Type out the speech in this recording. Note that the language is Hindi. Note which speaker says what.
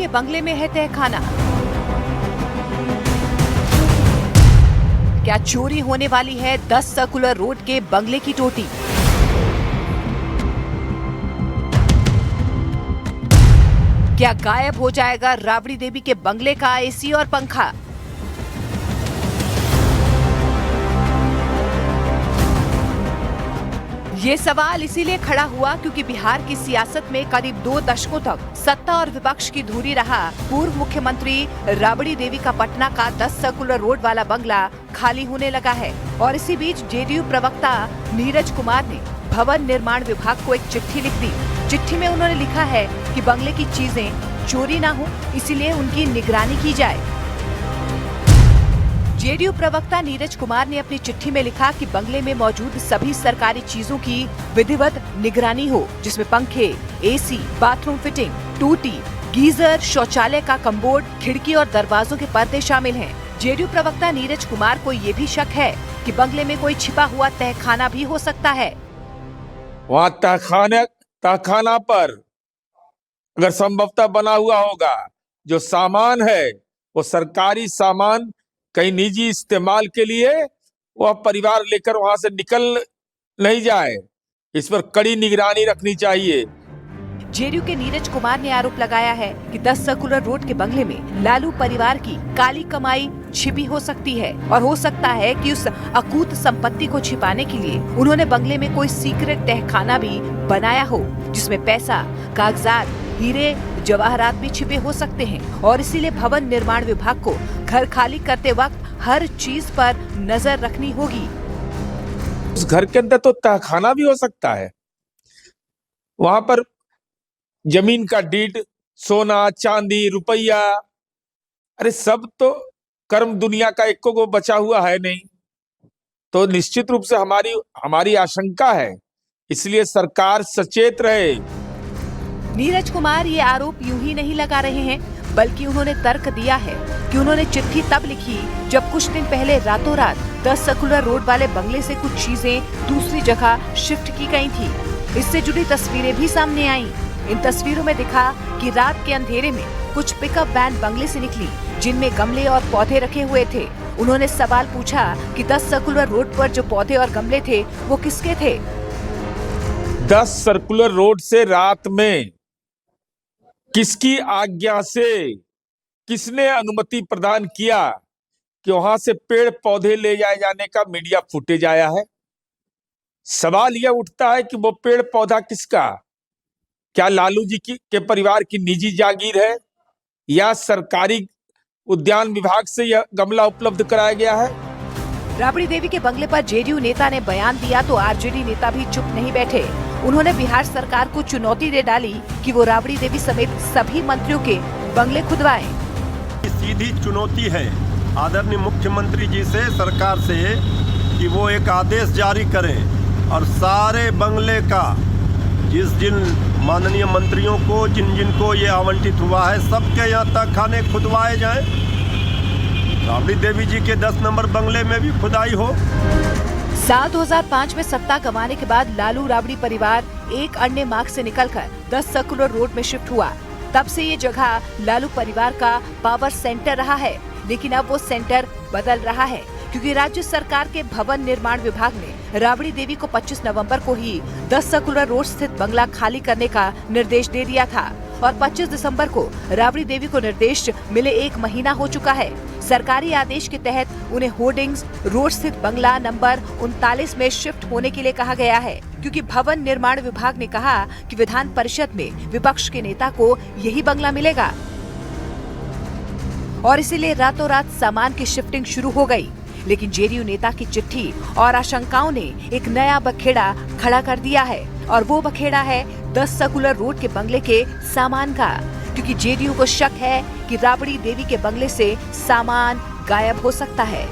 Speaker 1: के बंगले में है तहखाना। क्या चोरी होने वाली है 10 सर्कुलर रोड के बंगले की टोटी? क्या गायब हो जाएगा राबड़ी देवी के बंगले का एसी और पंखा? ये सवाल इसीलिए खड़ा हुआ क्योंकि बिहार की सियासत में करीब 2 दशकों तक सत्ता और विपक्ष की धुरी रहा पूर्व मुख्यमंत्री राबड़ी देवी का पटना का 10 सर्कुलर रोड वाला बंगला खाली होने लगा है। और इसी बीच जेडीयू प्रवक्ता नीरज कुमार ने भवन निर्माण विभाग को एक चिट्ठी लिख दी। चिट्ठी में उन्होंने लिखा है कि बंगले की चीजें चोरी ना हो, इसीलिए उनकी निगरानी की जाए। जेडीयू प्रवक्ता नीरज कुमार ने अपनी चिट्ठी में लिखा कि बंगले में मौजूद सभी सरकारी चीजों की विधिवत निगरानी हो, जिसमें पंखे, एसी, बाथरूम फिटिंग, टूटी, गीजर, शौचालय का कम्बोर्ड, खिड़की और दरवाजों के पर्दे शामिल हैं। जेडीयू प्रवक्ता नीरज कुमार को ये भी शक है कि बंगले में कोई छिपा हुआ तहखाना भी हो सकता है।
Speaker 2: वहाँ तहखाना पर अगर संभवतः बना हुआ होगा, जो सामान है वो सरकारी सामान कहीं निजी इस्तेमाल के लिए वह परिवार लेकर वहां से निकल नहीं जाए, इस पर कड़ी निगरानी रखनी चाहिए।
Speaker 1: जेडीयू के नीरज कुमार ने आरोप लगाया है कि 10 सर्कुलर रोड के बंगले में लालू परिवार की काली कमाई छिपी हो सकती है और हो सकता है कि उस अकूत संपत्ति को छिपाने के लिए उन्होंने बंगले में कोई सीक्रेट तहखाना भी बनाया हो, जिसमें पैसा, कागजात, हीरे जवाहरात भी छिपे हो सकते हैं। और इसीलिए भवन निर्माण विभाग को घर खाली करते वक्त हर चीज पर नजर रखनी होगी।
Speaker 2: उस घर के अंदर तो तहखाना भी हो सकता है, वहां पर जमीन का डीड, सोना, चांदी, रुपया, अरे सब तो कर्म दुनिया का एको को बचा हुआ है नहीं। तो निश्चित रूप से हमारी आशंका है, इसलिए सरकार सचेत रहे।
Speaker 1: नीरज कुमार ये आरोप यूं ही नहीं लगा रहे हैं, बल्कि उन्होंने तर्क दिया है कि उन्होंने चिट्ठी तब लिखी जब कुछ दिन पहले रातों रात 10 सर्कुलर रोड वाले बंगले से कुछ चीजें दूसरी जगह शिफ्ट की गई थी। इससे जुड़ी तस्वीरें भी सामने आईं। इन तस्वीरों में दिखा कि रात के अंधेरे में कुछ पिकअप वैन बंगले से निकली, जिनमें गमले और पौधे रखे हुए थे। उन्होंने सवाल पूछा कि 10 सर्कुलर रोड पर जो पौधे और गमले थे वो किसके थे?
Speaker 2: 10 सर्कुलर रोड से रात में किसकी आज्ञा से, किसने अनुमति प्रदान किया कि वहां से पेड़ पौधे ले जाए जाने का मीडिया फुटेज आया है? सवाल यह उठता है कि वो पेड़ पौधा किसका? क्या लालू जी के परिवार की निजी जागीर है या सरकारी उद्यान विभाग से यह गमला उपलब्ध कराया गया है?
Speaker 1: राबड़ी देवी के बंगले पर जेडीयू नेता ने बयान दिया तो आरजेडी नेता भी चुप नहीं बैठे। उन्होंने बिहार सरकार को चुनौती दे डाली कि वो राबड़ी देवी समेत सभी मंत्रियों के बंगले खुदवाएं।
Speaker 3: सीधी चुनौती है आदरणीय मुख्यमंत्री जी से, सरकार से, कि वो एक आदेश जारी करें और सारे बंगले का जिन माननीय मंत्रियों को जिनको ये आवंटित हुआ है सबके यहाँ तक खाने खुदवाए जाएं। राबड़ी देवी जी के 10 नंबर बंगले में भी खुदाई हो।
Speaker 1: साल 2005 में सत्ता गंवाने के बाद लालू राबड़ी परिवार एक अन्य मार्ग से निकलकर 10 सर्कुलर रोड में शिफ्ट हुआ। तब से ये जगह लालू परिवार का पावर सेंटर रहा है, लेकिन अब वो सेंटर बदल रहा है क्योंकि राज्य सरकार के भवन निर्माण विभाग ने राबड़ी देवी को 25 नवंबर को ही 10 सर्कुलर रोड स्थित बंगला खाली करने का निर्देश दे दिया था और 25 दिसंबर को राबड़ी देवी को निर्देश मिले 1 महीना हो चुका है। सरकारी आदेश के तहत उन्हें होर्डिंग्स रोड स्थित बंगला नंबर 39 में शिफ्ट होने के लिए कहा गया है, क्योंकि भवन निर्माण विभाग ने कहा कि विधान परिषद में विपक्ष के नेता को यही बंगला मिलेगा और इसीलिए रातों रात सामान की शिफ्टिंग शुरू हो गई। लेकिन जेडीयू नेता की चिट्ठी और आशंकाओं ने एक नया बखेड़ा खड़ा कर दिया है और वो बखेड़ा है 10 सर्कुलर रोड के बंगले के सामान का, क्योंकि जेडीयू को शक है कि राबड़ी देवी के बंगले से सामान गायब हो सकता है।